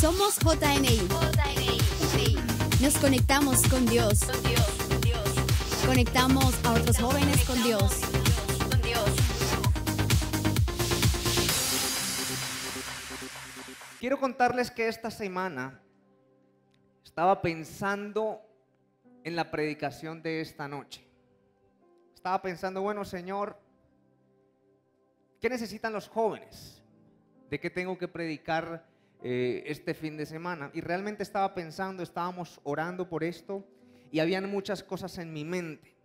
Somos JNI. Nos conectamos con Dios. Conectamos a otros jóvenes con Dios. Quiero contarles que esta semana estaba pensando en la predicación de esta noche. Estaba pensando, bueno, Señor, ¿qué necesitan los jóvenes? ¿De qué tengo que predicar este fin de semana? Y realmente estaba pensando, estábamos orando por esto y habían muchas cosas en mi mente.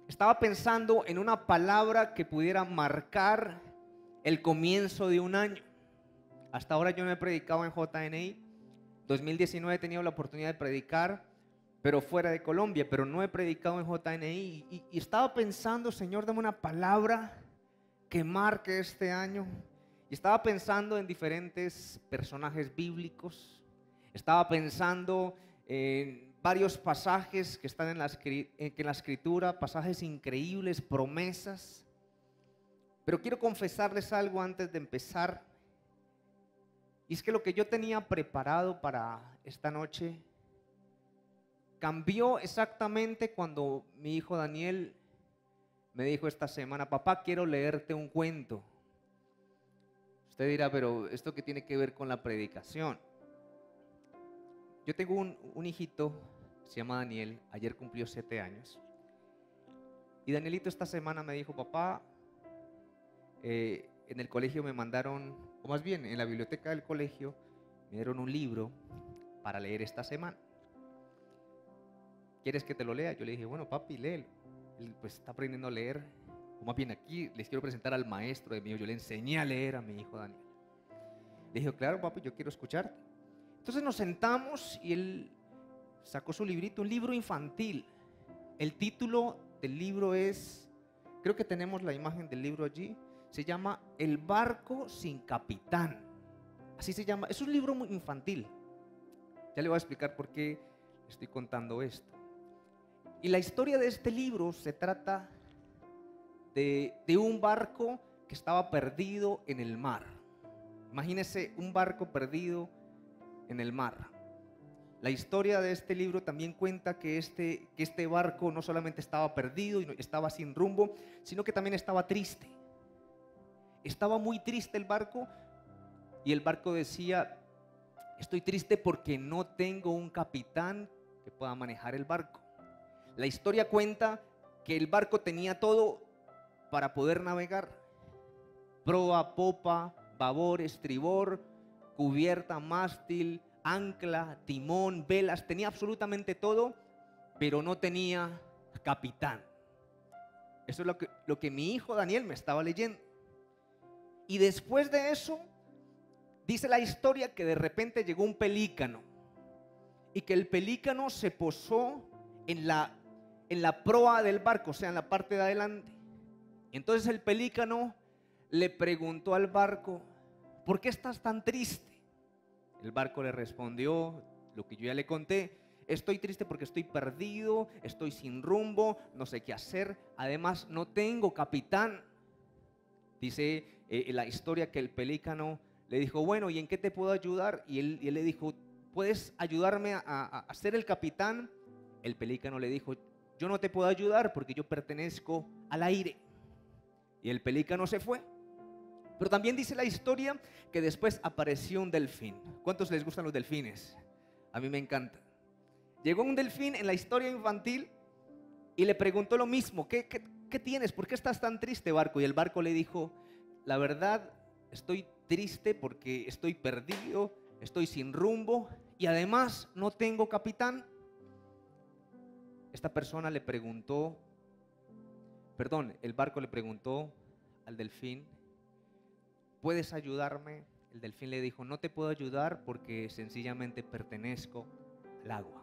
Estaba pensando en una palabra que pudiera marcar el comienzo de un año. Hasta ahora yo no he predicado en JNI. 2019 he tenido la oportunidad de predicar, pero fuera de Colombia, pero no he predicado en JNI. Y estaba pensando, Señor, dame una palabra que marque este año. Y estaba pensando en diferentes personajes bíblicos. Estaba pensando en varios pasajes que están en la escritura, pasajes increíbles, promesas. Pero quiero confesarles algo antes de empezar. Y es que lo que yo tenía preparado para esta noche cambió exactamente cuando mi hijo Daniel me dijo esta semana: papá, quiero leerte un cuento. Usted dirá, pero ¿esto qué tiene que ver con la predicación? Yo tengo un hijito, se llama Daniel, ayer cumplió 7 años. Y Danielito esta semana me dijo: papá, en el colegio me mandaron, o más bien en la biblioteca del colegio, me dieron un libro para leer esta semana. ¿Quieres que te lo lea? Yo le dije, bueno, papi, léelo. Él pues está aprendiendo a leer. O más bien aquí les quiero presentar al maestro de mí. Yo le enseñé a leer a mi hijo Daniel. Le dije, claro, papi, yo quiero escucharte. Entonces nos sentamos y él sacó su librito, un libro infantil. El título del libro es, creo que tenemos la imagen del libro allí, se llama El barco sin capitán. Así se llama, es un libro muy infantil. Ya le voy a explicar por qué estoy contando esto. Y la historia de este libro se trata de un barco que estaba perdido en el mar. Imagínese un barco perdido en el mar. La historia de este libro también cuenta que este barco no solamente estaba perdido y estaba sin rumbo, sino que también estaba triste. Estaba muy triste el barco, y el barco decía: estoy triste porque no tengo un capitán que pueda manejar el barco. La historia cuenta que el barco tenía todo para poder navegar: proa, popa, babor, estribor, cubierta, mástil, ancla, timón, velas. Tenía absolutamente todo, pero no tenía capitán. Eso es lo que mi hijo Daniel me estaba leyendo. Y después de eso, dice la historia que de repente llegó un pelícano y que el pelícano se posó en la proa del barco, o sea, en la parte de adelante. Entonces el pelícano le preguntó al barco: ¿por qué estás tan triste? El barco le respondió lo que yo ya le conté: estoy triste porque estoy perdido, estoy sin rumbo, no sé qué hacer, además no tengo capitán. Dice la historia que el pelícano le dijo: bueno, ¿y en qué te puedo ayudar? Y él le dijo: ¿puedes ayudarme a ser el capitán? El pelícano le dijo: yo no te puedo ayudar porque yo pertenezco al aire. Y el pelícano se fue. Pero también dice la historia que después apareció un delfín. ¿Cuántos les gustan los delfines? A mí me encanta. Llegó un delfín en la historia infantil y le preguntó lo mismo: ¿Qué tienes? ¿Por qué estás tan triste, barco? Y el barco le dijo: la verdad, estoy triste porque estoy perdido, estoy sin rumbo y además no tengo capitán. Esta persona le preguntó, el barco le preguntó al delfín: ¿puedes ayudarme? El delfín le dijo: no te puedo ayudar porque sencillamente pertenezco al agua.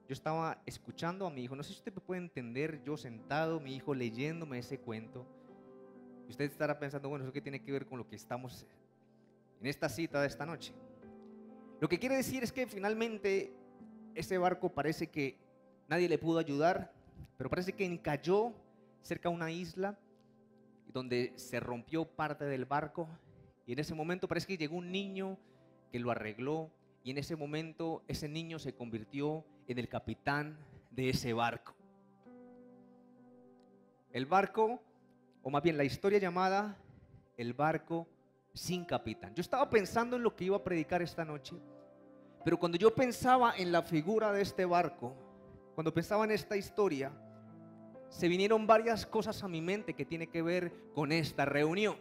Yo estaba escuchando a mi hijo, no sé si usted me puede entender, yo sentado, mi hijo leyéndome ese cuento. Y usted estará pensando, bueno, ¿eso qué tiene que ver con lo que estamos en esta cita de esta noche? Lo que quiere decir es que finalmente ese barco parece que nadie le pudo ayudar, pero parece que encalló cerca de una isla donde se rompió parte del barco. Y en ese momento parece que llegó un niño que lo arregló, y en ese momento ese niño se convirtió en el capitán de ese barco. El barco, o más bien la historia llamada El barco sin capitán. Yo estaba pensando en lo que iba a predicar esta noche, pero cuando yo pensaba en la figura de este barco, cuando pensaba en esta historia, se vinieron varias cosas a mi mente que tiene que ver con esta reunión.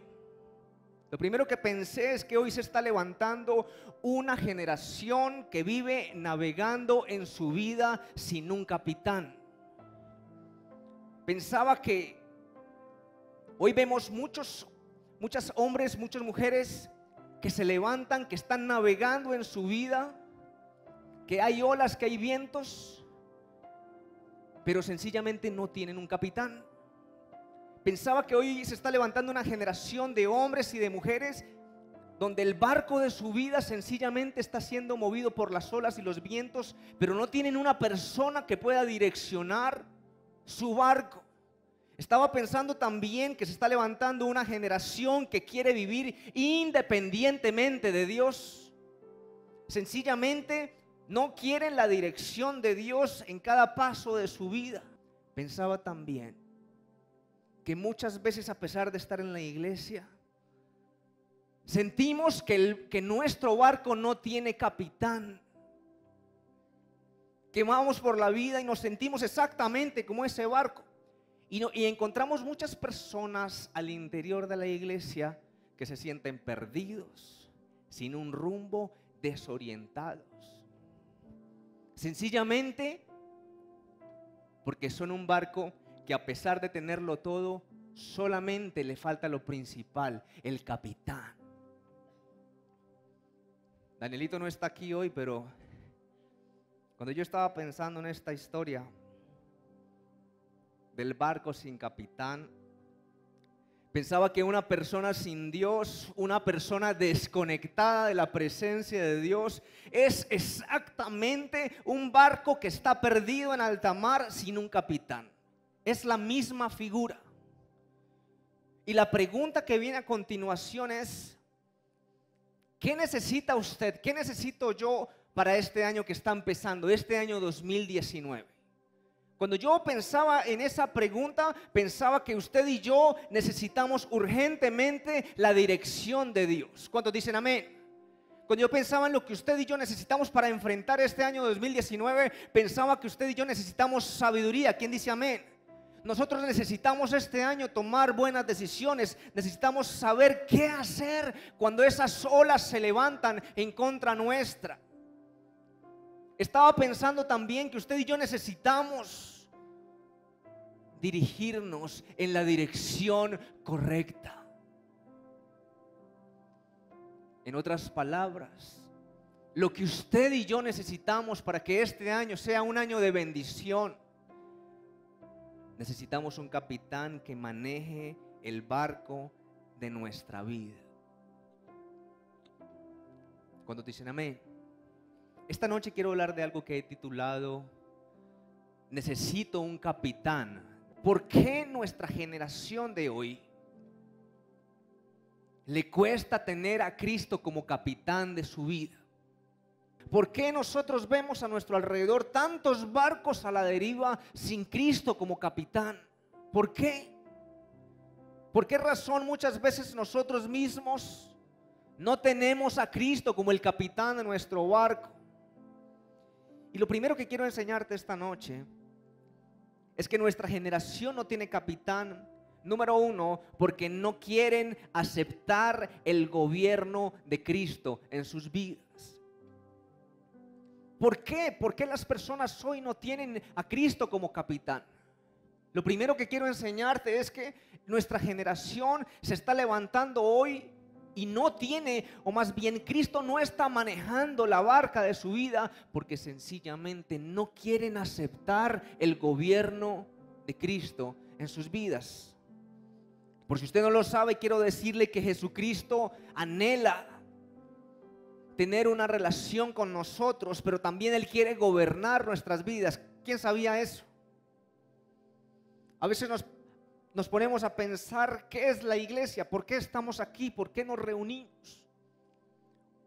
Lo primero que pensé es que hoy se está levantando una generación que vive navegando en su vida sin un capitán. Pensaba que hoy vemos muchos hombres, muchas mujeres que se levantan, que están navegando en su vida, que hay olas, que hay vientos, pero sencillamente no tienen un capitán. Pensaba que hoy se está levantando una generación de hombres y de mujeres donde el barco de su vida sencillamente está siendo movido por las olas y los vientos, pero no tienen una persona que pueda direccionar su barco. Estaba pensando también que se está levantando una generación que quiere vivir independientemente de Dios. Sencillamente no quieren la dirección de Dios en cada paso de su vida. Pensaba también que muchas veces, a pesar de estar en la iglesia, sentimos que nuestro barco no tiene capitán. Que vamos por la vida y nos sentimos exactamente como ese barco. Y encontramos muchas personas al interior de la iglesia que se sienten perdidos, sin un rumbo, desorientados. Sencillamente porque son un barco que, a pesar de tenerlo todo, solamente le falta lo principal, el capitán. Danielito no está aquí hoy, pero cuando yo estaba pensando en esta historia del barco sin capitán, pensaba que una persona sin Dios, una persona desconectada de la presencia de Dios, es exactamente un barco que está perdido en alta mar sin un capitán. Es la misma figura. Y la pregunta que viene a continuación es: ¿qué necesita usted? ¿Qué necesito yo para este año que está empezando, este año 2019? Cuando yo pensaba en esa pregunta, pensaba que usted y yo necesitamos urgentemente la dirección de Dios. ¿Cuántos dicen amén? Cuando yo pensaba en lo que usted y yo necesitamos para enfrentar este año 2019, pensaba que usted y yo necesitamos sabiduría. ¿Quién dice amén? Nosotros necesitamos este año tomar buenas decisiones. Necesitamos saber qué hacer cuando esas olas se levantan en contra nuestra. Estaba pensando también que usted y yo necesitamos dirigirnos en la dirección correcta. En otras palabras, lo que usted y yo necesitamos para que este año sea un año de bendición, necesitamos un capitán que maneje el barco de nuestra vida. Cuando te dicen amén. Esta noche quiero hablar de algo que he titulado Necesito un capitán. ¿Por qué nuestra generación de hoy le cuesta tener a Cristo como capitán de su vida? ¿Por qué nosotros vemos a nuestro alrededor tantos barcos a la deriva sin Cristo como capitán? ¿Por qué? ¿Por qué razón muchas veces nosotros mismos no tenemos a Cristo como el capitán de nuestro barco? Y lo primero que quiero enseñarte esta noche es que nuestra generación no tiene capitán, número uno, porque no quieren aceptar el gobierno de Cristo en sus vidas. ¿Por qué? ¿Por qué las personas hoy no tienen a Cristo como capitán? Lo primero que quiero enseñarte es que nuestra generación se está levantando hoy y no tiene, o más bien Cristo no está manejando la barca de su vida porque sencillamente no quieren aceptar el gobierno de Cristo en sus vidas. Por si usted no lo sabe, quiero decirle que Jesucristo anhela tener una relación con nosotros, pero también Él quiere gobernar nuestras vidas. ¿Quién sabía eso? A veces nos ponemos a pensar, ¿qué es la iglesia? ¿Por qué estamos aquí? ¿Por qué nos reunimos?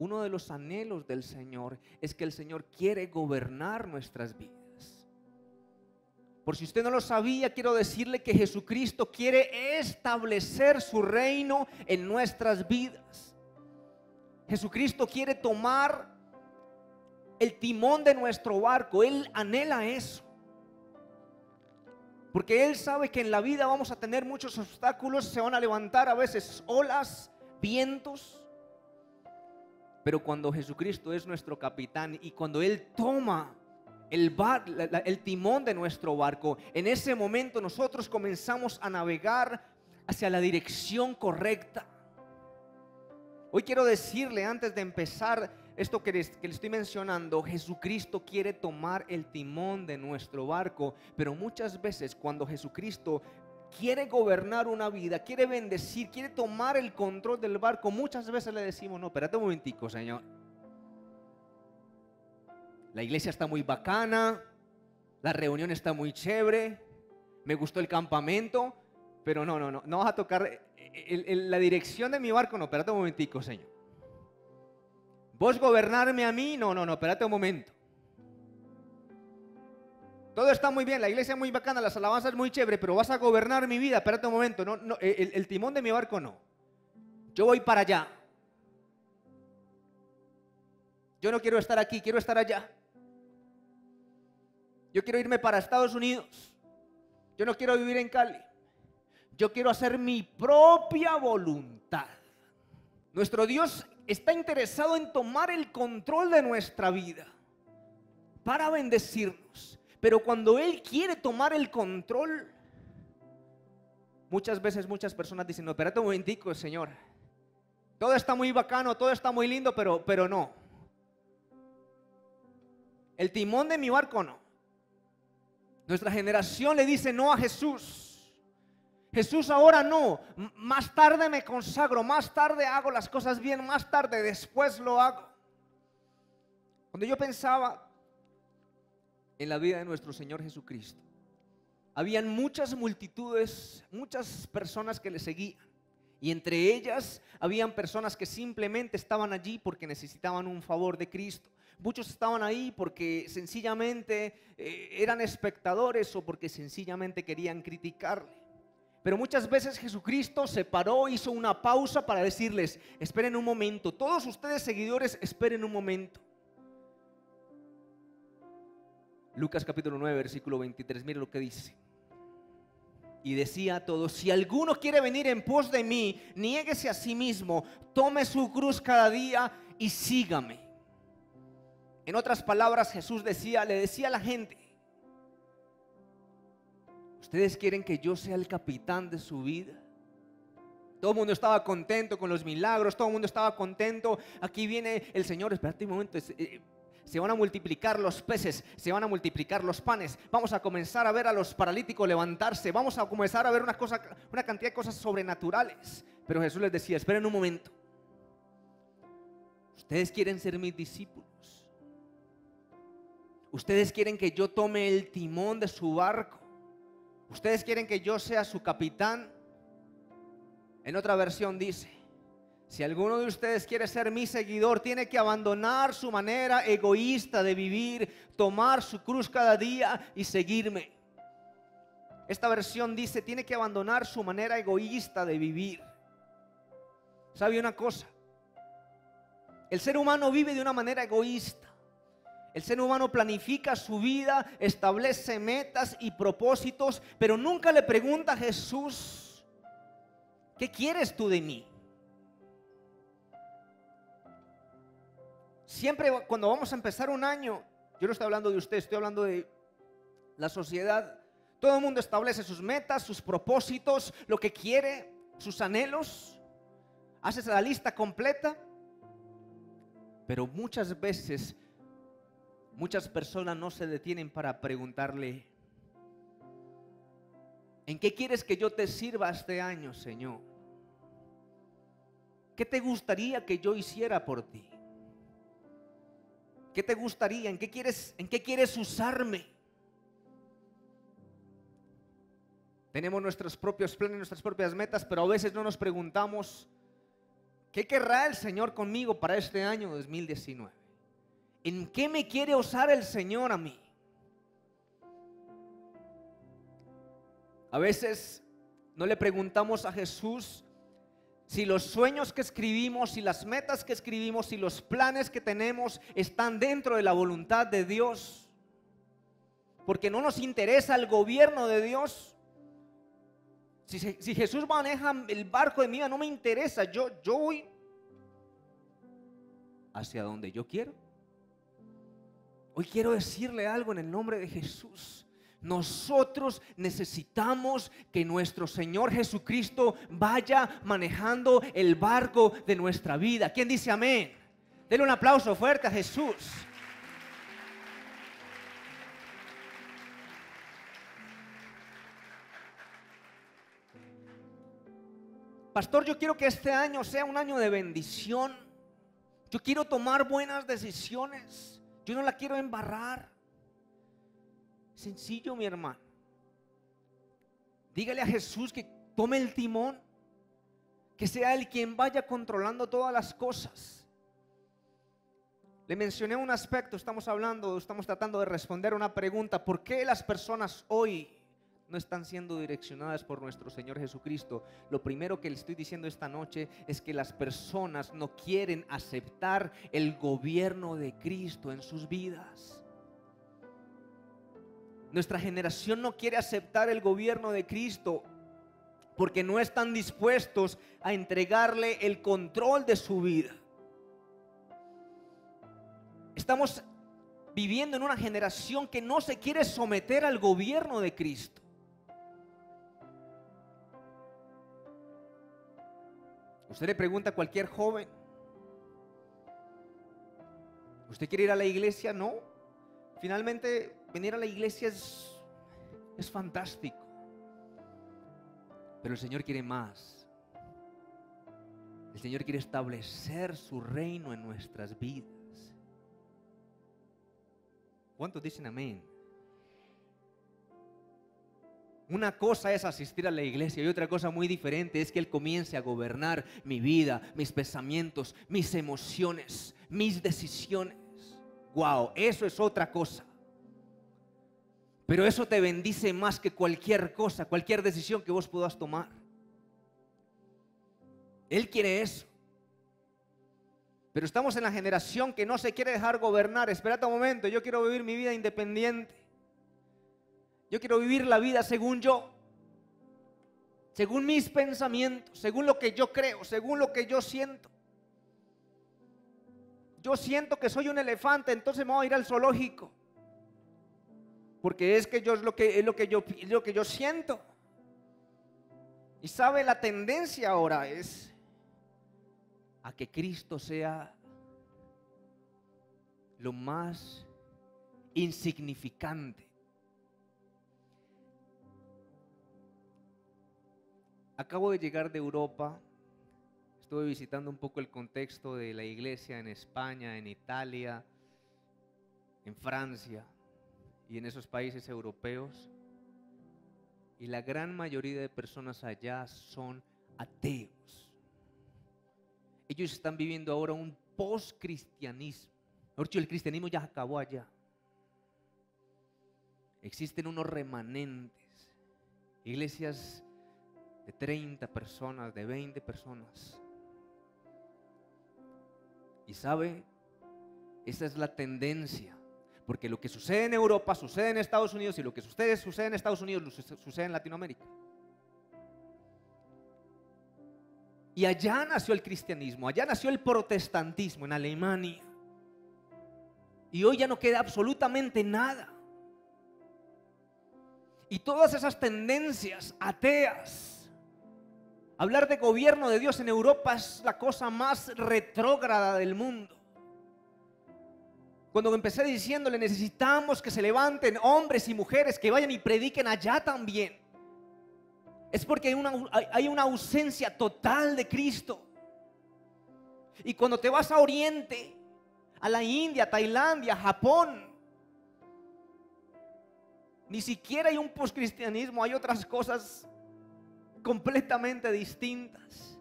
uno de los anhelos del Señor es que el Señor quiere gobernar nuestras vidas. Por si usted no lo sabía, quiero decirle que Jesucristo quiere establecer su reino en nuestras vidas. Jesucristo quiere tomar el timón de nuestro barco. Él anhela eso. Porque Él sabe que en la vida vamos a tener muchos obstáculos, se van a levantar a veces olas, vientos. Pero cuando Jesucristo es nuestro capitán y cuando Él toma el timón de nuestro barco, en ese momento nosotros comenzamos a navegar hacia la dirección correcta. Hoy quiero decirle, antes de empezar esto que le estoy mencionando, Jesucristo quiere tomar el timón de nuestro barco, pero muchas veces cuando Jesucristo quiere gobernar una vida, quiere bendecir, quiere tomar el control del barco, muchas veces le decimos: no, espérate un momentico, Señor. La iglesia está muy bacana, la reunión está muy chévere, me gustó el campamento, pero no vas a tocar la dirección de mi barco. No, espérate un momentico, Señor. ¿Vos gobernarme a mí? No, espérate un momento. Todo está muy bien, la iglesia es muy bacana, las alabanzas muy chévere, pero vas a gobernar mi vida. Espérate un momento. No, el timón de mi barco no. Yo voy para allá. Yo no quiero estar aquí, quiero estar allá. Yo quiero irme para Estados Unidos. Yo no quiero vivir en Cali. Yo quiero hacer mi propia voluntad. Nuestro Dios está interesado en tomar el control de nuestra vida para bendecirnos. Pero cuando Él quiere tomar el control, muchas veces muchas personas dicen: no, espérate un momentico, Señor. Todo está muy bacano, todo está muy lindo, pero no. El timón de mi barco no. Nuestra generación le dice no a Jesús. Jesús, ahora no. Más tarde me consagro, más tarde hago las cosas bien, más tarde, después lo hago. Cuando yo pensaba en la vida de nuestro Señor Jesucristo, habían muchas multitudes, muchas personas que le seguían. Y entre ellas habían personas que simplemente estaban allí porque necesitaban un favor de Cristo. Muchos estaban ahí porque sencillamente eran espectadores o porque sencillamente querían criticarle. Pero muchas veces Jesucristo se paró, hizo una pausa para decirles: esperen un momento, todos ustedes seguidores, esperen un momento. Lucas capítulo 9, versículo 23, mire lo que dice. Y decía a todos: si alguno quiere venir en pos de mí, niéguese a sí mismo, tome su cruz cada día y sígame. En otras palabras, Jesús le decía a la gente: ¿ustedes quieren que yo sea el capitán de su vida? Todo el mundo estaba contento con los milagros, todo el mundo estaba contento. Aquí viene el Señor, espérate un momento, se van a multiplicar los peces, se van a multiplicar los panes. Vamos a comenzar a ver a los paralíticos levantarse, vamos a comenzar a ver una cantidad de cosas sobrenaturales. Pero Jesús les decía: esperen un momento. ¿Ustedes quieren ser mis discípulos? ¿Ustedes quieren que yo tome el timón de su barco? ¿Ustedes quieren que yo sea su capitán? En otra versión dice: si alguno de ustedes quiere ser mi seguidor, tiene que abandonar su manera egoísta de vivir, tomar su cruz cada día y seguirme. Esta versión dice: tiene que abandonar su manera egoísta de vivir. ¿Sabe una cosa? El ser humano vive de una manera egoísta. El ser humano planifica su vida, establece metas y propósitos, pero nunca le pregunta a Jesús: ¿qué quieres tú de mí? Siempre cuando vamos a empezar un año, yo no estoy hablando de usted, estoy hablando de la sociedad. Todo el mundo establece sus metas, sus propósitos, lo que quiere, sus anhelos. Haces la lista completa. Pero muchas veces muchas personas no se detienen para preguntarle: ¿en qué quieres que yo te sirva este año, Señor? ¿Qué te gustaría que yo hiciera por ti? ¿Qué te gustaría? ¿En qué quieres usarme? Tenemos nuestros propios planes, nuestras propias metas, pero a veces no nos preguntamos: ¿Qué querrá el Señor conmigo para este año 2019? ¿En qué me quiere usar el Señor a mí? A veces no le preguntamos a Jesús si los sueños que escribimos, si las metas que escribimos, si los planes que tenemos están dentro de la voluntad de Dios. Porque no nos interesa el gobierno de Dios. Si Jesús maneja el barco de mi vida, no me interesa. Yo voy hacia donde yo quiero. Hoy quiero decirle algo en el nombre de Jesús. Nosotros necesitamos que nuestro Señor Jesucristo vaya manejando el barco de nuestra vida. ¿Quién dice amén? Denle un aplauso fuerte a Jesús. Pastor, yo quiero que este año sea un año de bendición. Yo quiero tomar buenas decisiones. Yo no la quiero embarrar. Sencillo, mi hermano. Dígale a Jesús que tome el timón, que sea Él quien vaya controlando todas las cosas. Le mencioné un aspecto, estamos tratando de responder una pregunta. ¿Por qué las personas hoy no están siendo direccionadas por nuestro Señor Jesucristo? Lo primero que le estoy diciendo esta noche es que las personas no quieren aceptar el gobierno de Cristo en sus vidas. Nuestra generación no quiere aceptar el gobierno de Cristo porque no están dispuestos a entregarle el control de su vida. Estamos viviendo en una generación que no se quiere someter al gobierno de Cristo. Usted le pregunta a cualquier joven: ¿usted quiere ir a la iglesia? No. Finalmente, venir a la iglesia es fantástico. Pero el Señor quiere más. El Señor quiere establecer su reino en nuestras vidas. ¿Cuántos dicen amén? Una cosa es asistir a la iglesia y otra cosa muy diferente es que Él comience a gobernar mi vida, mis pensamientos, mis emociones, mis decisiones. Wow, eso es otra cosa. Pero eso te bendice más que cualquier cosa, cualquier decisión que vos puedas tomar. Él quiere eso. Pero estamos en la generación que no se quiere dejar gobernar. Espérate un momento, yo quiero vivir mi vida independiente. Yo quiero vivir la vida según yo, según mis pensamientos, según lo que yo creo, según lo que yo siento. Yo siento que soy un elefante, entonces me voy a ir al zoológico. Porque es que es lo que yo siento. Y sabe, la tendencia ahora es a que Cristo sea lo más insignificante. Acabo de llegar de Europa. Estuve visitando un poco el contexto de la iglesia en España, en Italia, en Francia y en esos países europeos. Y la gran mayoría de personas allá son ateos. Ellos están viviendo ahora un post-cristianismo. El cristianismo ya acabó allá. Existen unos remanentes, iglesias de 30 personas, de 20 personas. Y sabe, esa es la tendencia, porque lo que sucede en Europa sucede en Estados Unidos, y lo que sucede en Estados Unidos sucede en Latinoamérica. Y allá nació el cristianismo, allá nació el protestantismo, en Alemania. Y hoy ya no queda absolutamente nada. Y todas esas tendencias ateas, hablar de gobierno de Dios en Europa es la cosa más retrógrada del mundo. Cuando empecé diciéndole, necesitamos que se levanten hombres y mujeres que vayan y prediquen allá también, es porque hay una ausencia total de Cristo. Y cuando te vas a Oriente, a la India, Tailandia, Japón, ni siquiera hay un poscristianismo, hay otras cosas completamente distintas.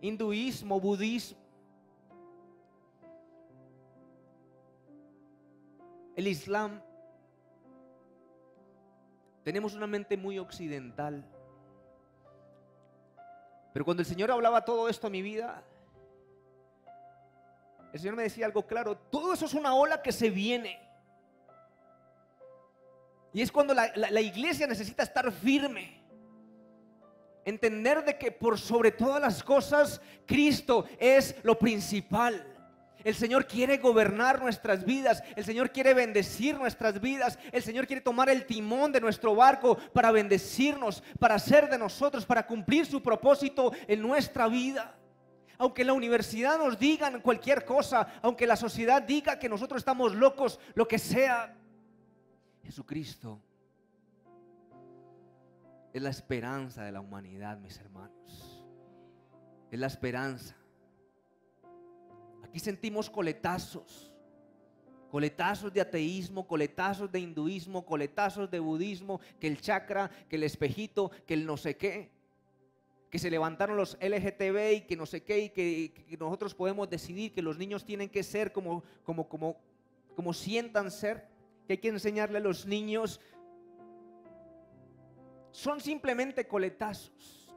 hinduismo, budismo, el islam. Tenemos una mente muy occidental. Pero cuando el Señor hablaba todo esto a mi vida, el Señor me decía algo claro: todo eso es una ola que se viene. Y es cuando la iglesia necesita estar firme, entender de que por sobre todas las cosas Cristo es lo principal. El Señor quiere gobernar nuestras vidas, el Señor quiere bendecir nuestras vidas, el Señor quiere tomar el timón de nuestro barco para bendecirnos, para hacer de nosotros, para cumplir su propósito en nuestra vida. Aunque la universidad nos digan cualquier cosa, aunque la sociedad diga que nosotros estamos locos, lo que sea, Jesucristo es la esperanza de la humanidad, mis hermanos. Es la esperanza. Aquí sentimos coletazos de ateísmo, coletazos de hinduismo, coletazos de budismo, que el chakra, que el espejito, que el no sé qué, que se levantaron los LGTB y que no sé qué, y que nosotros podemos decidir que los niños tienen que ser como sientan ser, que hay que enseñarle a los niños. Son simplemente coletazos.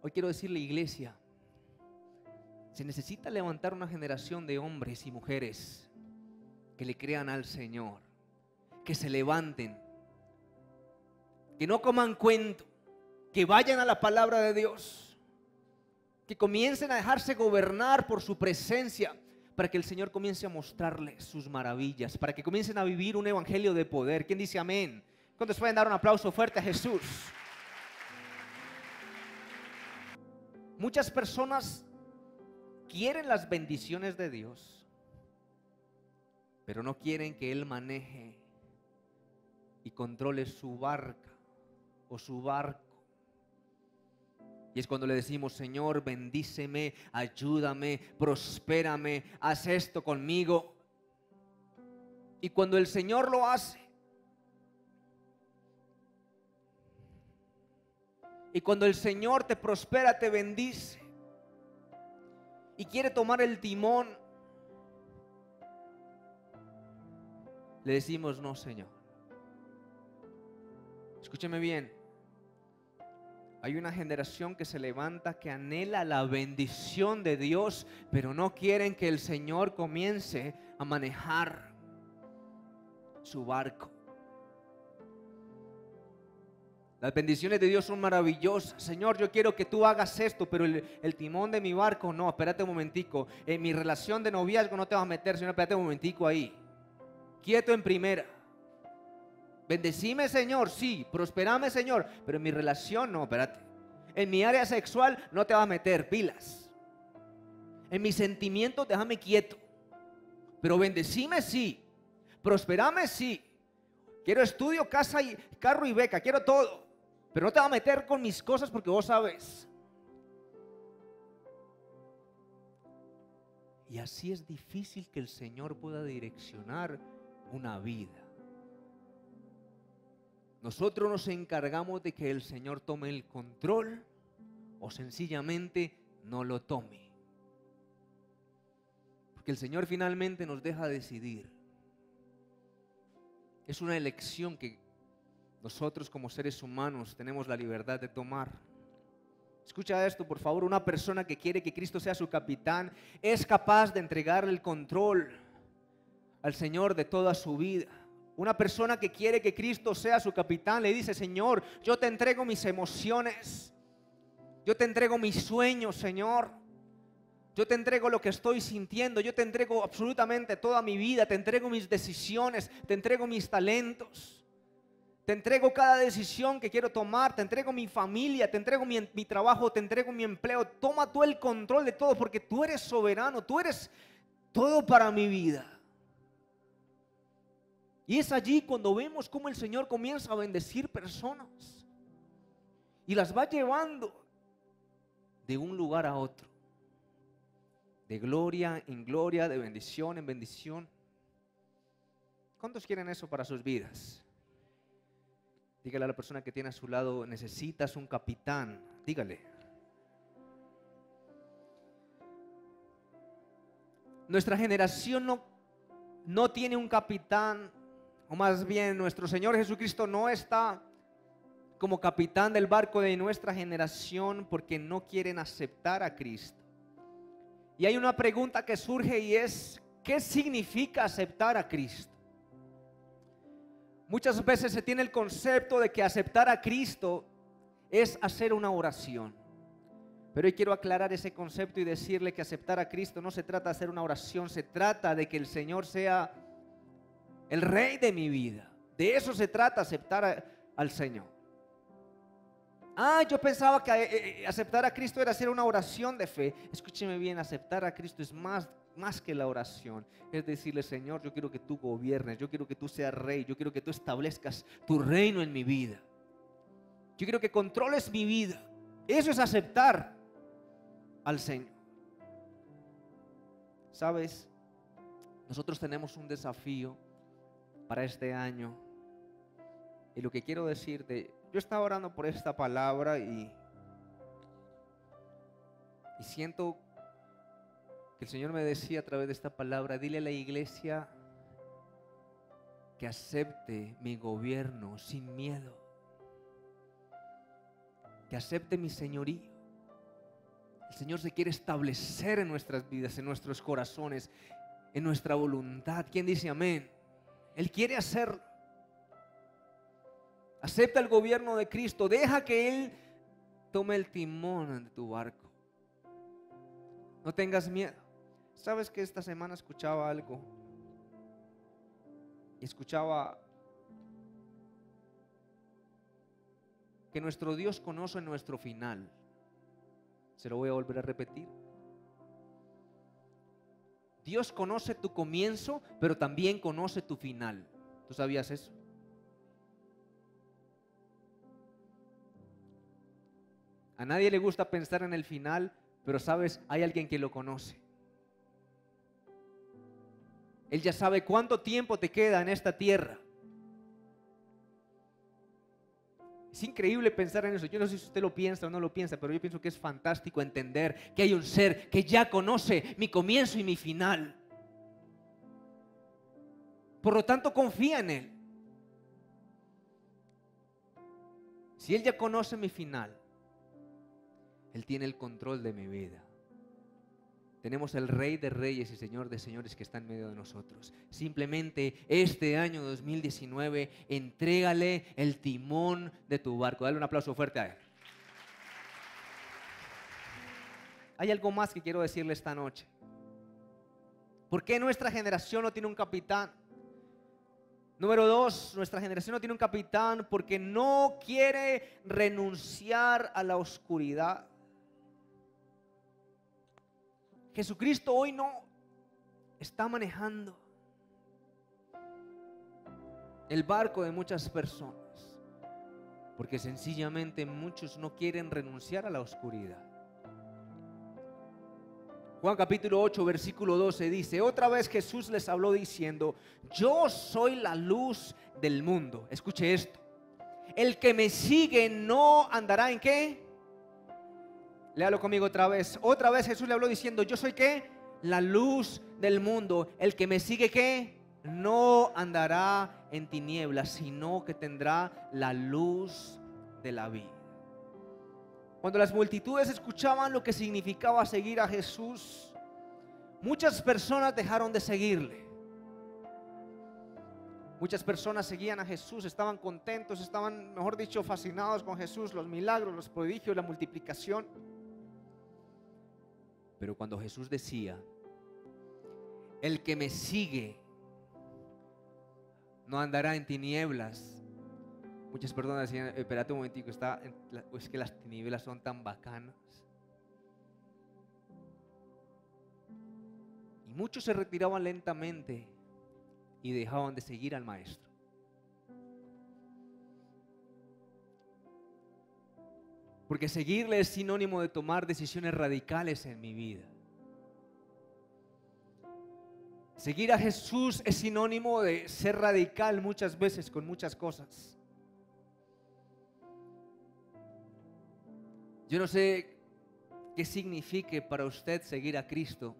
Hoy quiero decirle, iglesia, se necesita levantar una generación de hombres y mujeres que le crean al Señor, que se levanten, que no coman cuento, que vayan a la palabra de Dios, que comiencen a dejarse gobernar por su presencia, para que el Señor comience a mostrarles sus maravillas, para que comiencen a vivir un evangelio de poder. ¿Quién dice amén? ¿Cuántos pueden dar un aplauso fuerte a Jesús? Muchas personas quieren las bendiciones de Dios, pero no quieren que Él maneje y controle su barca o su barco. Y es cuando le decimos: Señor, bendíceme, ayúdame, prospérame, haz esto conmigo. Y cuando el Señor lo hace, y cuando el Señor te prospera, te bendice, y quiere tomar el timón, le decimos: no, Señor. Escúcheme bien. Hay una generación que se levanta, que anhela la bendición de Dios, pero no quieren que el Señor comience a manejar su barco. Las bendiciones de Dios son maravillosas. Señor, yo quiero que tú hagas esto, pero el timón de mi barco, no, espérate un momentico. En mi relación de noviazgo no te vas a meter, Señor, espérate un momentico ahí. Quieto en primera. Bendecime, Señor, sí, prosperame, Señor, pero en mi relación no, espérate. En mi área sexual no te vas a meter, pilas. En mis sentimientos déjame quieto. Pero bendecime, sí. Prosperame, sí. Quiero estudio, casa, y carro y beca, quiero todo. Pero no te vas a meter con mis cosas porque vos sabes. Y así es difícil que el Señor pueda direccionar una vida. Nosotros nos encargamos de que el Señor tome el control o sencillamente no lo tome. Porque el Señor finalmente nos deja decidir. Es una elección que nosotros como seres humanos tenemos la libertad de tomar. Escucha esto, por favor. Una persona que quiere que Cristo sea su capitán es capaz de entregarle el control al Señor de toda su vida. Una persona que quiere que Cristo sea su capitán le dice: Señor, yo te entrego mis emociones, yo te entrego mis sueños, Señor, yo te entrego lo que estoy sintiendo, yo te entrego absolutamente toda mi vida, te entrego mis decisiones, te entrego mis talentos, te entrego cada decisión que quiero tomar, te entrego mi familia, te entrego mi trabajo, te entrego mi empleo. Toma tú el control de todo, porque tú eres soberano, tú eres todo para mi vida. Y es allí cuando vemos cómo el Señor comienza a bendecir personas y las va llevando de un lugar a otro, de gloria en gloria, de bendición en bendición. ¿Cuántos quieren eso para sus vidas? Dígale a la persona que tiene a su lado: necesitas un capitán. Dígale. nuestra generación no tiene un capitán, o más bien nuestro Señor Jesucristo no está como capitán del barco de nuestra generación porque no quieren aceptar a Cristo. Y hay una pregunta que surge y es: ¿qué significa aceptar a Cristo? Muchas veces se tiene el concepto de que aceptar a Cristo es hacer una oración. Pero hoy quiero aclarar ese concepto y decirle que aceptar a Cristo no se trata de hacer una oración, se trata de que el Señor sea el Rey de mi vida. De eso se trata aceptar al Señor. Yo pensaba que aceptar a Cristo era hacer una oración de fe. Escúcheme bien, aceptar a Cristo es más que la oración. Es decirle: Señor, yo quiero que tú gobiernes, yo quiero que tú seas Rey, yo quiero que tú establezcas tu reino en mi vida. Yo quiero que controles mi vida. Eso es aceptar al Señor. ¿Sabes? Nosotros tenemos un desafío para este año. Y lo que quiero decirte, yo estaba orando por esta palabra y siento que el Señor me decía a través de esta palabra: dile a la iglesia que acepte mi gobierno sin miedo, que acepte mi señorío. El Señor se quiere establecer en nuestras vidas, en nuestros corazones, en nuestra voluntad. ¿Quién dice amén? Él quiere hacerlo. Acepta el gobierno de Cristo. Deja que Él tome el timón de tu barco. No tengas miedo. ¿Sabes que esta semana escuchaba algo? Y escuchaba que nuestro Dios conoce nuestro final. Se lo voy a volver a repetir. Dios conoce tu comienzo, pero también conoce tu final. ¿Tú sabías eso? A nadie le gusta pensar en el final, pero sabes, hay alguien que lo conoce. Él ya sabe cuánto tiempo te queda en esta tierra. Es increíble pensar en eso. Yo no sé si usted lo piensa o no lo piensa, pero yo pienso que es fantástico entender que hay un ser que ya conoce mi comienzo y mi final. Por lo tanto, confía en Él. Si Él ya conoce mi final, Él tiene el control de mi vida. Tenemos el Rey de Reyes y Señor de Señores que está en medio de nosotros. Simplemente este año 2019, entrégale el timón de tu barco. Dale un aplauso fuerte a Él. Hay algo más que quiero decirle esta noche. ¿Por qué nuestra generación no tiene un capitán? Número 2, nuestra generación no tiene un capitán porque no quiere renunciar a la oscuridad. Jesucristo hoy no está manejando el barco de muchas personas porque sencillamente muchos no quieren renunciar a la oscuridad. Juan capítulo 8 versículo 12 dice: otra vez Jesús les habló diciendo: yo soy la luz del mundo. Escuche esto: el que me sigue no andará en ¿qué? Léalo conmigo otra vez. Otra vez Jesús le habló diciendo: yo soy ¿qué? La luz del mundo. El que me sigue ¿qué? No andará en tinieblas, sino que tendrá la luz de la vida. Cuando las multitudes escuchaban lo que significaba seguir a Jesús, muchas personas dejaron de seguirle. Muchas personas seguían a Jesús, estaban contentos, estaban, mejor dicho, fascinados con Jesús, los milagros, los prodigios, la multiplicación. Pero cuando Jesús decía: el que me sigue no andará en tinieblas, muchas personas decían: espérate un momentico, es que las tinieblas son tan bacanas. Y muchos se retiraban lentamente y dejaban de seguir al Maestro. Porque seguirle es sinónimo de tomar decisiones radicales en mi vida. Seguir a Jesús es sinónimo de ser radical muchas veces con muchas cosas. Yo no sé qué signifique para usted seguir a Cristo,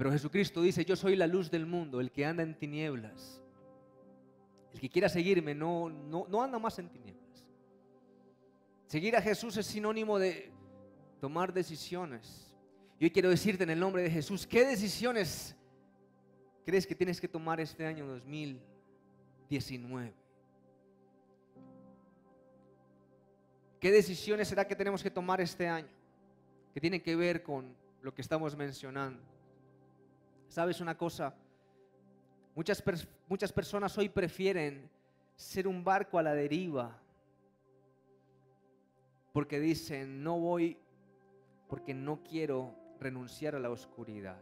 Pero Jesucristo dice: yo soy la luz del mundo. El que anda en tinieblas, el que quiera seguirme, no anda más en tinieblas. Seguir a Jesús es sinónimo de tomar decisiones. Y hoy quiero decirte en el nombre de Jesús, ¿qué decisiones crees que tienes que tomar este año 2019? ¿Qué decisiones será que tenemos que tomar este año que tienen que ver con lo que estamos mencionando? ¿Sabes una cosa? Muchas personas hoy prefieren ser un barco a la deriva porque dicen: no voy porque no quiero renunciar a la oscuridad.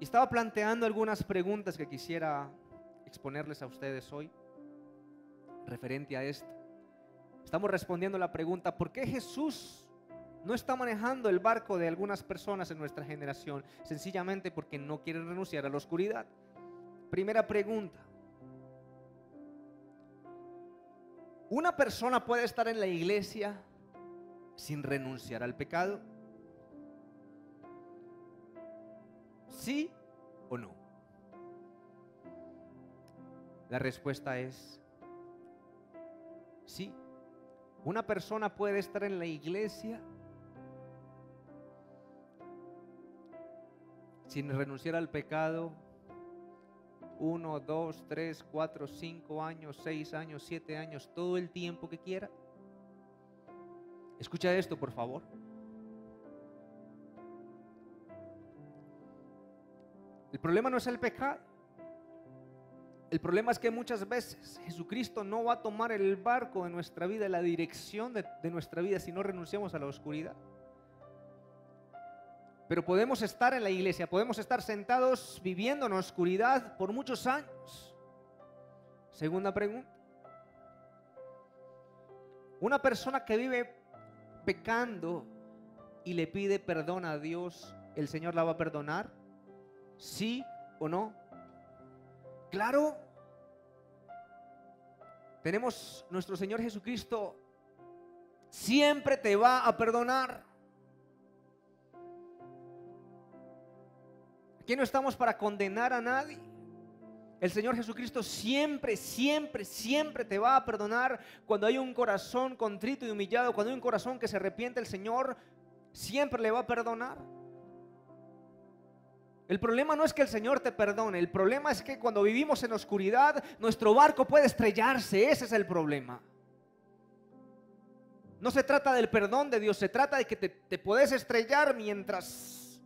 Y estaba planteando algunas preguntas que quisiera exponerles a ustedes hoy referente a esto. Estamos respondiendo la pregunta: ¿por qué Jesús no está manejando el barco de algunas personas en nuestra generación? Sencillamente porque no quieren renunciar a la oscuridad. Primera pregunta: ¿una persona puede estar en la iglesia sin renunciar al pecado? ¿Sí o no? La respuesta es sí. Una persona puede estar en la iglesia sin renunciar al pecado 1, 2, 3, 4, 5 años, 6 años, 7 años, todo el tiempo que quiera. Escucha esto, por favor. El problema no es el pecado. El problema es que muchas veces Jesucristo no va a tomar el barco de nuestra vida, la dirección de nuestra vida, si no renunciamos a la oscuridad. Pero podemos estar en la iglesia, podemos estar sentados viviendo en la oscuridad por muchos años. Segunda pregunta: una persona que vive pecando y le pide perdón a Dios, ¿el Señor la va a perdonar? ¿Sí o no? Claro. Tenemos nuestro Señor Jesucristo, siempre te va a perdonar. Aquí no estamos para condenar a nadie. El Señor Jesucristo siempre, siempre, siempre te va a perdonar. Cuando hay un corazón contrito y humillado, cuando hay un corazón que se arrepiente, el Señor siempre le va a perdonar. El problema no es que el Señor te perdone, el problema es que cuando vivimos en oscuridad, nuestro barco puede estrellarse. Ese es el problema. No se trata del perdón de Dios, se trata de que te puedes estrellar mientras.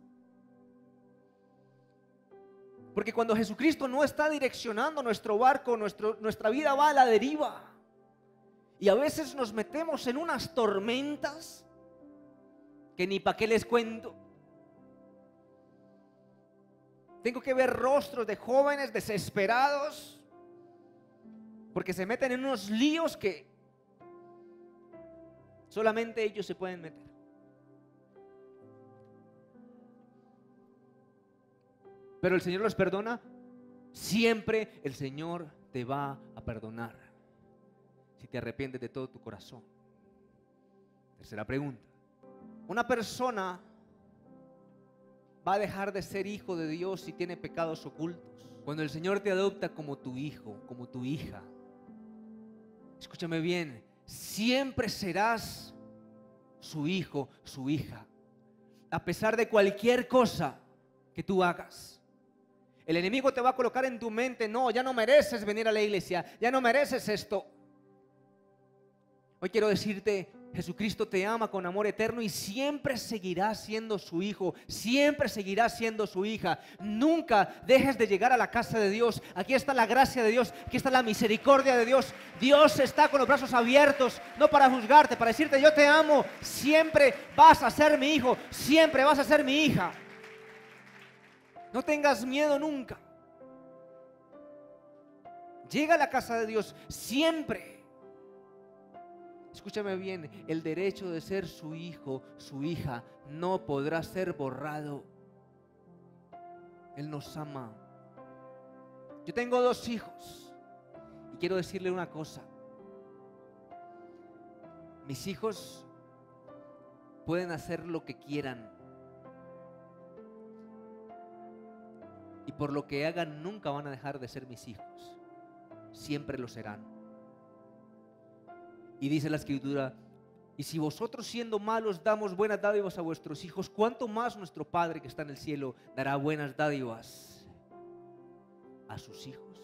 Porque cuando Jesucristo no está direccionando nuestro barco, nuestra vida va a la deriva. Y a veces nos metemos en unas tormentas que ni para qué les cuento. Tengo que ver rostros de jóvenes desesperados porque se meten en unos líos que solamente ellos se pueden meter. Pero el Señor los perdona. Siempre el Señor te va a perdonar si te arrepientes de todo tu corazón. Tercera pregunta: una persona va a dejar de ser hijo de Dios si tiene pecados ocultos. Cuando el Señor te adopta como tu hijo, como tu hija, escúchame bien, siempre serás su hijo, su hija, a pesar de cualquier cosa que tú hagas. El enemigo te va a colocar en tu mente: no, ya no mereces venir a la iglesia, ya no mereces esto. Hoy quiero decirte: Jesucristo te ama con amor eterno y siempre seguirá siendo su hijo, siempre seguirá siendo su hija. Nunca dejes de llegar a la casa de Dios. Aquí está la gracia de Dios, aquí está la misericordia de Dios. Dios está con los brazos abiertos, no para juzgarte, para decirte: yo te amo, siempre vas a ser mi hijo, siempre vas a ser mi hija. No tengas miedo nunca. Llega a la casa de Dios siempre. Escúchame bien, el derecho de ser su hijo, su hija, no podrá ser borrado. Él nos ama. Yo tengo 2 hijos y quiero decirle una cosa. Mis hijos pueden hacer lo que quieran, Y por lo que hagan, nunca van a dejar de ser mis hijos. Siempre lo serán. Y dice la Escritura: y si vosotros siendo malos damos buenas dádivas a vuestros hijos, ¿cuánto más nuestro Padre que está en el cielo dará buenas dádivas a sus hijos?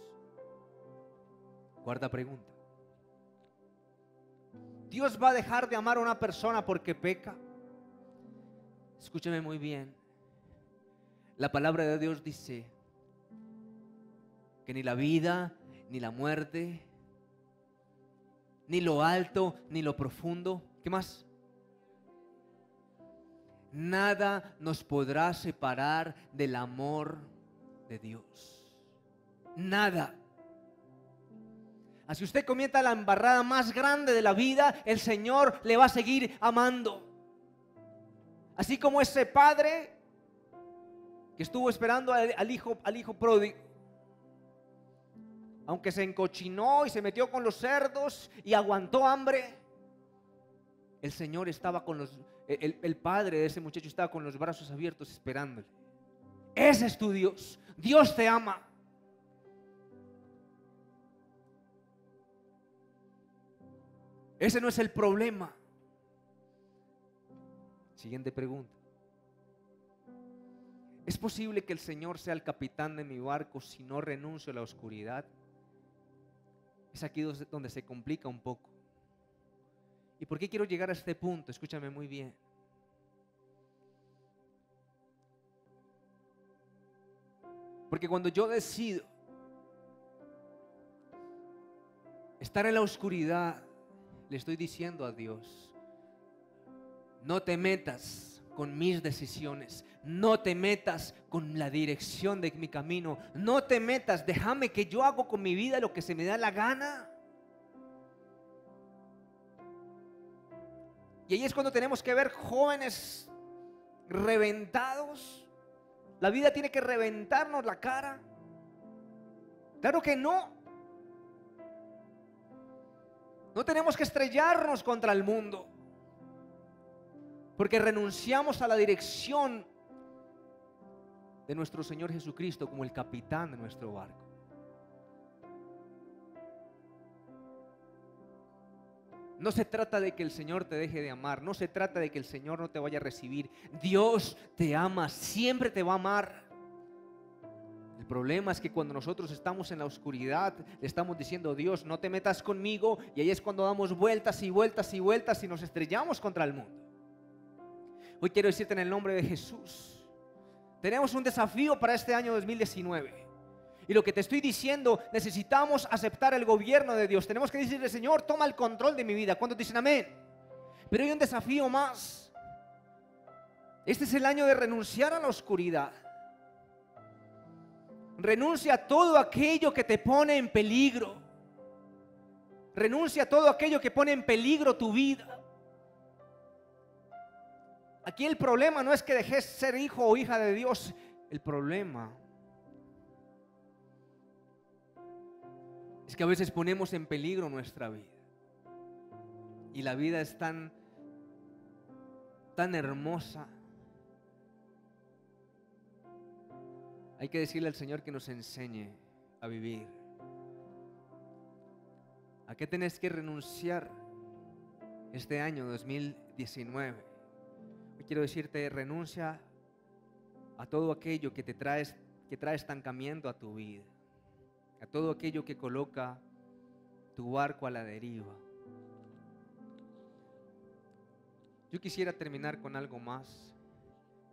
Cuarta pregunta: ¿Dios va a dejar de amar a una persona porque peca? Escúcheme muy bien. La palabra de Dios dice que ni la vida, ni la muerte, ni lo alto, ni lo profundo, ¿qué más? Nada nos podrá separar del amor de Dios. Nada. Así usted comienza la embarrada más grande de la vida, el Señor le va a seguir amando. Así como ese padre que estuvo esperando al hijo pródigo, aunque se encochinó y se metió con los cerdos y aguantó hambre, el Señor estaba con el padre de ese muchacho estaba con los brazos abiertos esperándole. Ese es tu Dios. Dios te ama. Ese no es el problema. Siguiente pregunta: ¿es posible que el Señor sea el capitán de mi barco si no renuncio a la oscuridad? Es aquí donde se complica un poco. ¿Y por qué quiero llegar a este punto? Escúchame muy bien. Porque cuando yo decido estar en la oscuridad, le estoy diciendo a Dios: no te metas con mis decisiones, no te metas con la dirección de mi camino, no te metas, déjame que yo hago con mi vida lo que se me da la gana. Y ahí es cuando tenemos que ver jóvenes reventados. La vida tiene que reventarnos la cara. Claro que no. No tenemos que estrellarnos contra el mundo, porque renunciamos a la dirección de nuestro Señor Jesucristo como el capitán de nuestro barco. No se trata de que el Señor te deje de amar, no se trata de que el Señor no te vaya a recibir. Dios te ama, siempre te va a amar. El problema es que cuando nosotros estamos en la oscuridad, le estamos diciendo: Dios, no te metas conmigo, y ahí es cuando damos vueltas y vueltas y vueltas y nos estrellamos contra el mundo. Hoy quiero decirte en el nombre de Jesús, tenemos un desafío para este año 2019. Y lo que te estoy diciendo, necesitamos aceptar el gobierno de Dios. Tenemos que decirle: Señor, toma el control de mi vida. ¿Cuántos dicen amén? Pero hay un desafío más. Este es el año de renunciar a la oscuridad. Renuncia a todo aquello que te pone en peligro. Renuncia a todo aquello que pone en peligro tu vida. Aquí el problema no es que dejes ser hijo o hija de Dios. El problema es que a veces ponemos en peligro nuestra vida. Y la vida es tan hermosa. Hay que decirle al Señor que nos enseñe a vivir. ¿A qué tenés que renunciar este año 2019? Hoy quiero decirte: renuncia a todo aquello que trae estancamiento a tu vida, a todo aquello que coloca tu barco a la deriva. Yo quisiera terminar con algo más,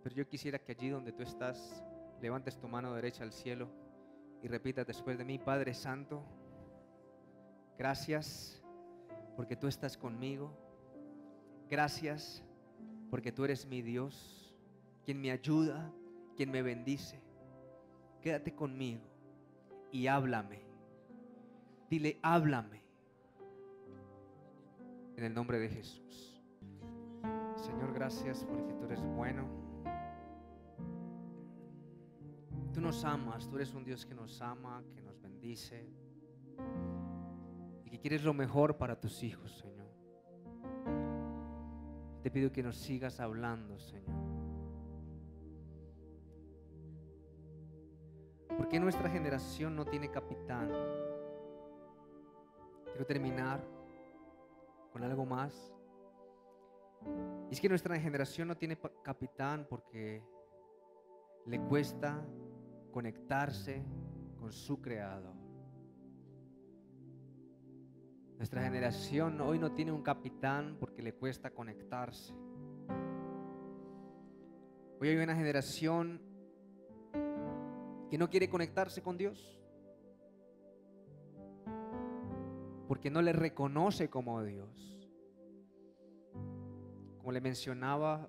pero yo quisiera que allí donde tú estás levantes tu mano derecha al cielo y repitas después de mí: Padre Santo, gracias porque tú estás conmigo. Gracias porque tú eres mi Dios, quien me ayuda, quien me bendice. Quédate conmigo y háblame. Dile: háblame. En el nombre de Jesús. Señor, gracias porque tú eres bueno. Tú nos amas, tú eres un Dios que nos ama, que nos bendice y que quieres lo mejor para tus hijos, Señor. Te pido que nos sigas hablando, Señor. qué nuestra generación no tiene capitán? Quiero terminar con algo más. Y es que nuestra generación no tiene capitán porque le cuesta conectarse con su Creador. Nuestra generación hoy no tiene un capitán porque le cuesta conectarse. Hoy hay una generación que no quiere conectarse con Dios porque no le reconoce como Dios. Como le mencionaba,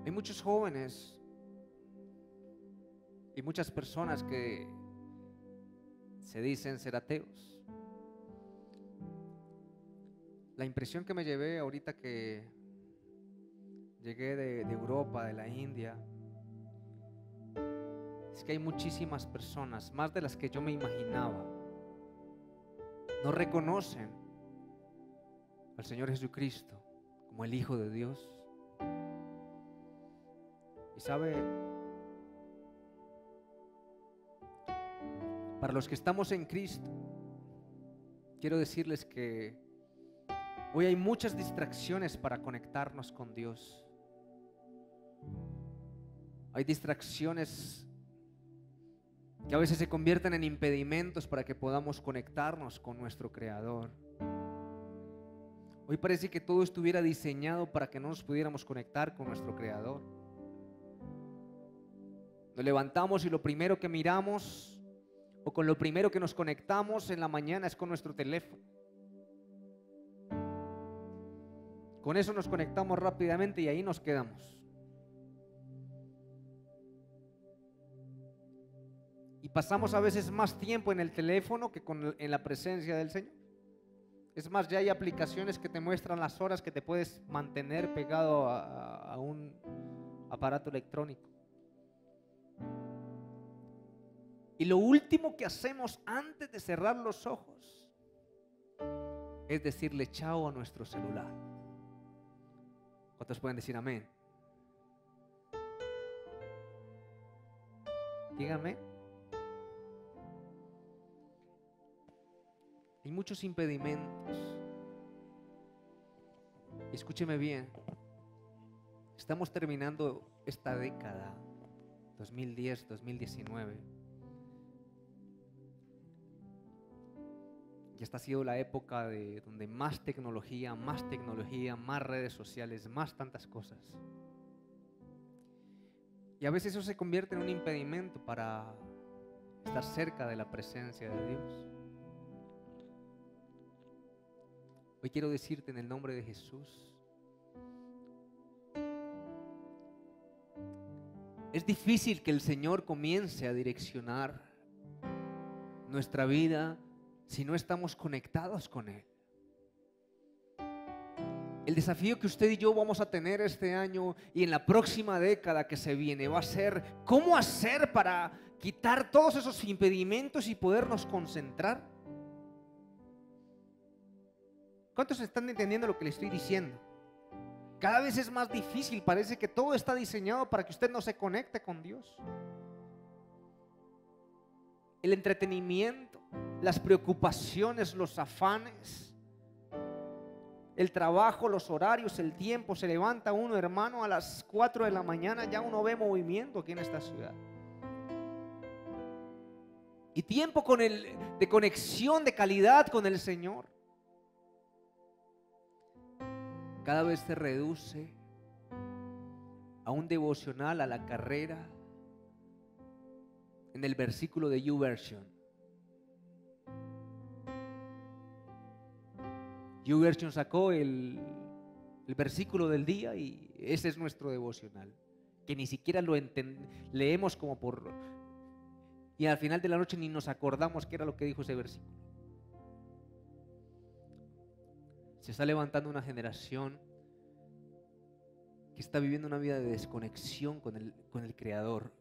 hay muchos jóvenes y muchas personas que se dicen ser ateos. La impresión que me llevé ahorita que llegué de Europa, de la India, es que hay muchísimas personas, más de las que yo me imaginaba, no reconocen al Señor Jesucristo como el Hijo de Dios. Y sabe, para los que estamos en Cristo, quiero decirles que hoy hay muchas distracciones para conectarnos con Dios. Hay distracciones que a veces se convierten en impedimentos para que podamos conectarnos con nuestro Creador. Hoy parece que todo estuviera diseñado para que no nos pudiéramos conectar con nuestro Creador. Nos levantamos y lo primero que miramos o con lo primero que nos conectamos en la mañana es con nuestro teléfono. Con eso nos conectamos rápidamente y ahí nos quedamos. Y pasamos a veces más tiempo en el teléfono que en la presencia del Señor. Es más, ya hay aplicaciones que te muestran las horas que te puedes mantener pegado a un aparato electrónico. Y lo último que hacemos antes de cerrar los ojos es decirle chao a nuestro celular. ¿Cuántos pueden decir amén? Dígame. Hay muchos impedimentos. Escúcheme bien. Estamos terminando esta década 2010-2019. Y esta ha sido la época donde más tecnología, más redes sociales, más tantas cosas. Y a veces eso se convierte en un impedimento para estar cerca de la presencia de Dios. Hoy quiero decirte en el nombre de Jesús, es difícil que el Señor comience a direccionar nuestra vida si no estamos conectados con Él. El desafío que usted y yo vamos a tener este año y en la próxima década que se viene va a ser cómo hacer para quitar todos esos impedimentos y podernos concentrar. ¿Cuántos están entendiendo lo que le estoy diciendo? Cada vez es más difícil, parece que todo está diseñado para que usted no se conecte con Dios. El entretenimiento, las preocupaciones, los afanes, el trabajo, los horarios, el tiempo. Se levanta uno, hermano, a las 4 de la mañana, ya uno ve movimiento aquí en esta ciudad. Y tiempo de conexión, de calidad con el Señor, cada vez se reduce a un devocional, a la carrera, en el versículo de YouVersion. YouVersion sacó el versículo del día y ese es nuestro devocional, que ni siquiera lo leemos como por... y al final de la noche ni nos acordamos qué era lo que dijo ese versículo. Se está levantando una generación que está viviendo una vida de desconexión con el Creador.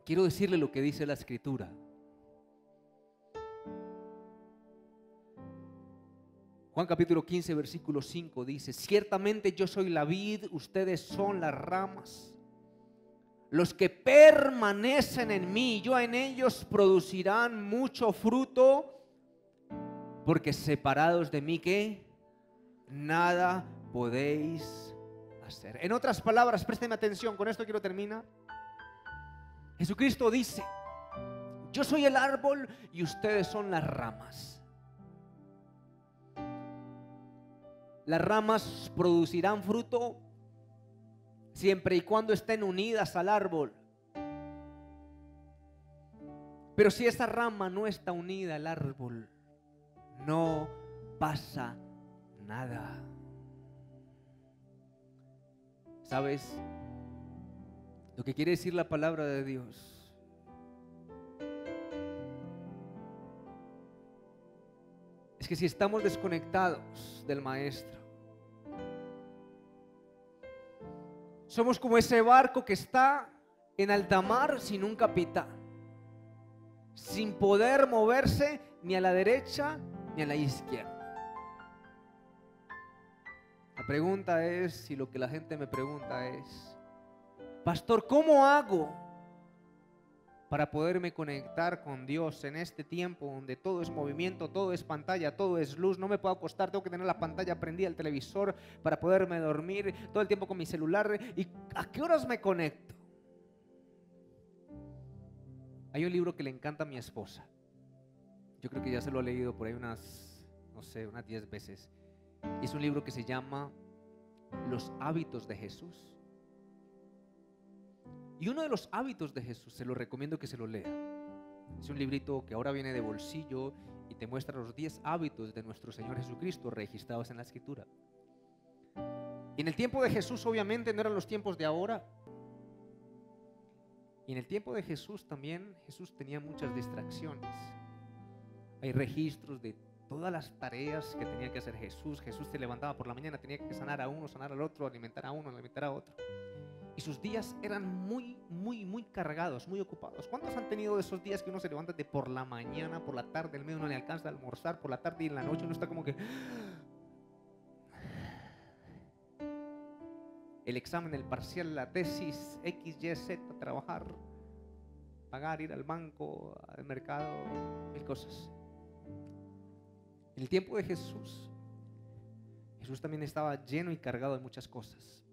Quiero decirle lo que dice la Escritura. Juan capítulo 15, versículo 5 dice: ciertamente yo soy la vid, ustedes son las ramas. los que permanecen en mí, yo en ellos, producirán mucho fruto, porque separados de mí, ¿qué? Nada podéis hacer. En otras palabras, présteme atención, con esto quiero terminar. Jesucristo dice: yo soy el árbol y ustedes son las ramas. Las ramas producirán fruto siempre y cuando estén unidas al árbol. Pero si esa rama no está unida al árbol, no pasa nada. ¿Sabes lo que quiere decir la palabra de Dios? Es que si estamos desconectados del Maestro, somos como ese barco que está en alta mar sin un capitán, sin poder moverse ni a la derecha ni a la izquierda. La pregunta es, si lo que la gente me pregunta es: pastor, ¿cómo hago para poderme conectar con Dios en este tiempo donde todo es movimiento, todo es pantalla, todo es luz? No me puedo acostar, tengo que tener la pantalla prendida, el televisor para poderme dormir, todo el tiempo con mi celular. ¿Y a qué horas me conecto? Hay un libro que le encanta a mi esposa. Yo creo que ya se lo he leído por ahí unas 10 veces. Es un libro que se llama Los hábitos de Jesús. Y uno de los hábitos de Jesús, se lo recomiendo que se lo lea. Es un librito que ahora viene de bolsillo y te muestra los 10 hábitos de nuestro Señor Jesucristo registrados en la Escritura. Y en el tiempo de Jesús, obviamente, no eran los tiempos de ahora. Y en el tiempo de Jesús también, Jesús tenía muchas distracciones. Hay registros de todas las tareas que tenía que hacer Jesús. Jesús se levantaba por la mañana, tenía que sanar a uno, sanar al otro, alimentar a uno, alimentar a otro. Y sus días eran muy cargados, muy ocupados. ¿Cuántos han tenido esos días que uno se levanta de por la mañana, por la tarde, el medio no le alcanza a almorzar, por la tarde y en la noche uno está como que... El examen, el parcial, la tesis, X, Y, Z, trabajar, pagar, ir al banco, al mercado, mil cosas. En el tiempo de Jesús, Jesús también estaba lleno y cargado de muchas cosas.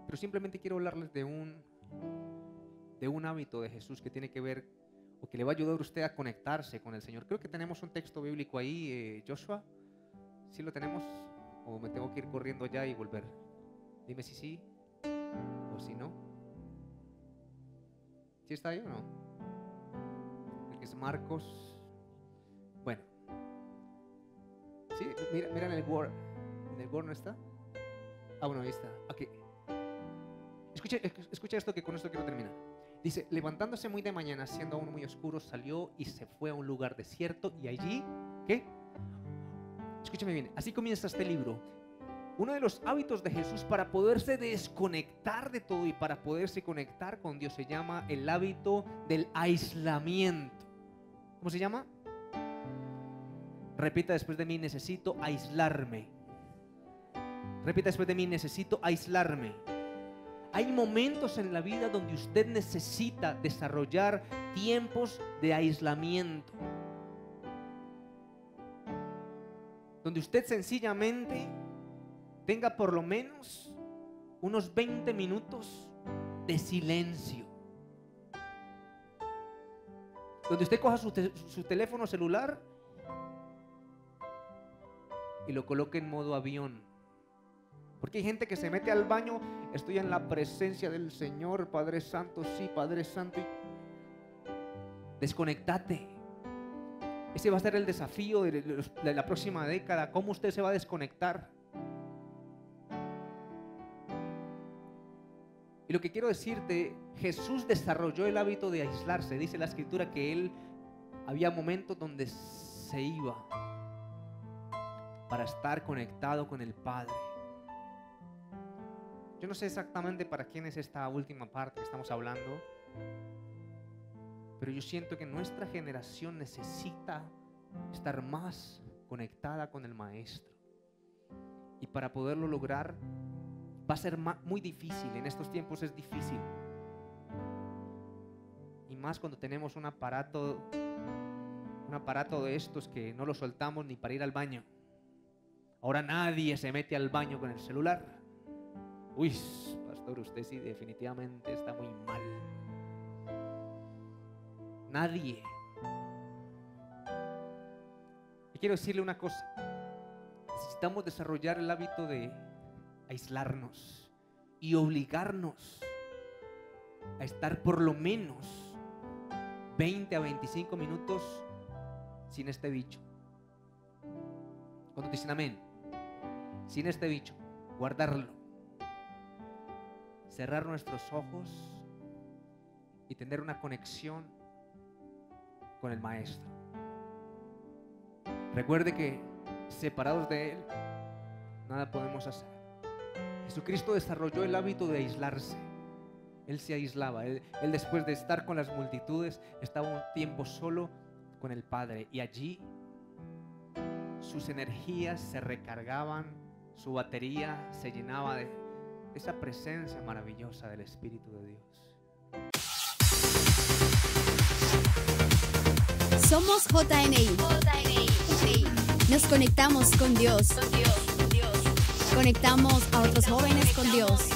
Pero simplemente quiero hablarles de un hábito de Jesús que tiene que ver, o que le va a ayudar a usted a conectarse con el Señor. Creo que tenemos un texto bíblico ahí, Joshua. ¿Sí lo tenemos? ¿O me tengo que ir corriendo allá y volver? Dime si sí o si no. ¿Sí está ahí o no? Creo que es Marcos. Bueno. Sí, mira en el Word. ¿En el Word no está? Ah, bueno, ahí está. Ok. Escucha esto, que con esto quiero terminar. Dice: levantándose muy de mañana, siendo aún muy oscuro, salió y se fue a un lugar desierto, y allí, ¿qué? Escúchame bien, así comienza este libro. Uno de los hábitos de Jesús para poderse desconectar de todo y para poderse conectar con Dios se llama el hábito del aislamiento. ¿Cómo se llama? Repita después de mí: necesito aislarme. Repita después de mí: necesito aislarme. Hay momentos en la vida donde usted necesita desarrollar tiempos de aislamiento, donde usted sencillamente tenga por lo menos unos 20 minutos de silencio, donde usted coja su teléfono celular y lo coloque en modo avión. Porque hay gente que se mete al baño: estoy en la presencia del Señor, Padre Santo, sí, Padre Santo. Desconectate. Ese va a ser el desafío de la próxima década. ¿Cómo usted se va a desconectar? Y lo que quiero decirte, Jesús desarrolló el hábito de aislarse. Dice la Escritura que Él, había momentos donde se iba para estar conectado con el Padre. Yo no sé exactamente para quién es esta última parte que estamos hablando, pero yo siento que nuestra generación necesita estar más conectada con el Maestro. Y para poderlo lograr, va a ser muy difícil. En estos tiempos es difícil. Y más cuando tenemos un aparato de estos que no lo soltamos ni para ir al baño. Ahora nadie se mete al baño con el celular. Uy, pastor, usted sí definitivamente está muy mal. Nadie. Y quiero decirle una cosa. Necesitamos desarrollar el hábito de aislarnos y obligarnos a estar por lo menos 20 a 25 minutos sin este bicho. Cuando dicen amén, sin este bicho, guardarlo, cerrar nuestros ojos y tener una conexión con el Maestro. Recuerde que separados de Él, nada podemos hacer. Jesucristo desarrolló el hábito de aislarse. Él se aislaba. Él después de estar con las multitudes, estaba un tiempo solo con el Padre. Y allí sus energías se recargaban, su batería se llenaba de esa presencia maravillosa del Espíritu de Dios. Somos JNI. Nos conectamos con Dios. Conectamos a otros jóvenes con Dios.